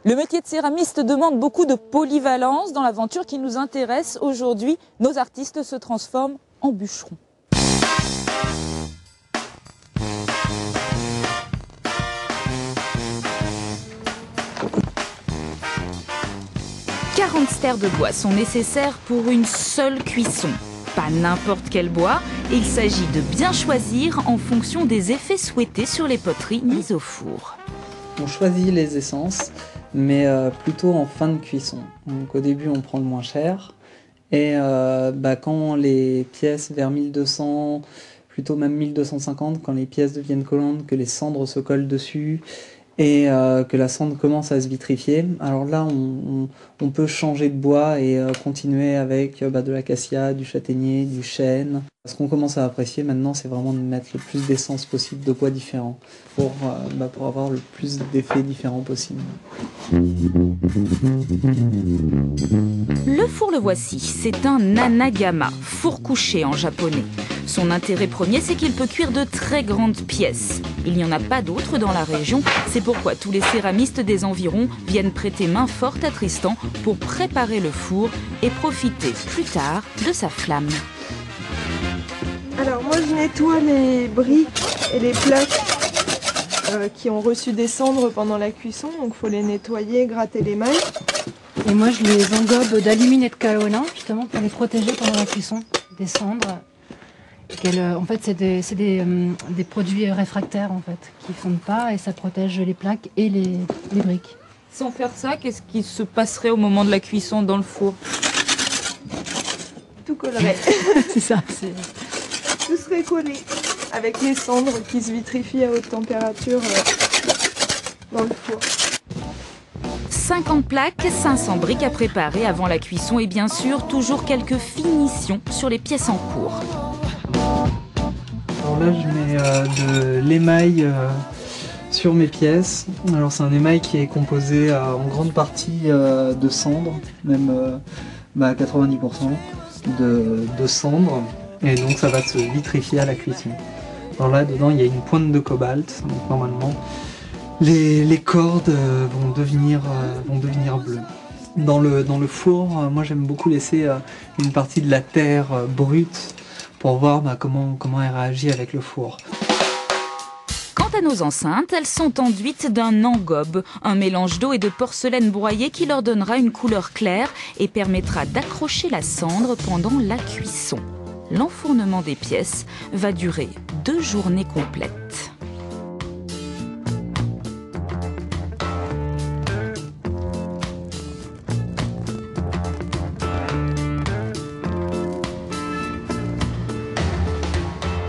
Le métier de céramiste demande beaucoup de polyvalence. Dans l'aventure qui nous intéresse aujourd'hui, nos artistes se transforment en bûcherons. « 40 stères de bois sont nécessaires pour une seule cuisson. Pas n'importe quel bois, il s'agit de bien choisir en fonction des effets souhaités sur les poteries mises au four. On choisit les essences, mais plutôt en fin de cuisson. Donc au début on prend le moins cher, et quand les pièces vers 1200, plutôt même 1250, quand les pièces deviennent collantes, que les cendres se collent dessus, et que la cendre commence à se vitrifier, alors là on peut changer de bois et continuer avec de l'acacia, du châtaignier, du chêne. Ce qu'on commence à apprécier maintenant, c'est vraiment de mettre le plus d'essence possible, de bois différents, pour avoir le plus d'effets différents possible. Le four le voici, c'est un nanagama, four couché en japonais. Son intérêt premier, c'est qu'il peut cuire de très grandes pièces. Il n'y en a pas d'autres dans la région, c'est pourquoi tous les céramistes des environs viennent prêter main forte à Tristan pour préparer le four et profiter plus tard de sa flamme. Alors moi je nettoie les briques et les plaques qui ont reçu des cendres pendant la cuisson, donc il faut les nettoyer, gratter les mailles. Et moi je les engobe d'alumine et de kaolin justement pour les protéger pendant la cuisson des cendres. En fait c'est des produits réfractaires en fait, qui fondent pas et ça protège les plaques et les briques. Sans faire ça, qu'est-ce qui se passerait au moment de la cuisson dans le four? Tout collerait. C'est ça. Tout serait collé avec les cendres qui se vitrifient à haute température dans le four. 50 plaques, 500 briques à préparer avant la cuisson et bien sûr toujours quelques finitions sur les pièces en cours. Alors là je mets de l'émail sur mes pièces. Alors c'est un émail qui est composé en grande partie de cendres, même à 90% de cendres. Et donc ça va se vitrifier à la cuisson. Alors là dedans il y a une pointe de cobalt, donc normalement les cordes vont devenir bleues. Dans le four, moi j'aime beaucoup laisser une partie de la terre brute pour voir comment elle réagit avec le four. Quant à nos enceintes, elles sont enduites d'un engobe, un mélange d'eau et de porcelaine broyée qui leur donnera une couleur claire et permettra d'accrocher la cendre pendant la cuisson. L'enfournement des pièces va durer 2 journées complètes.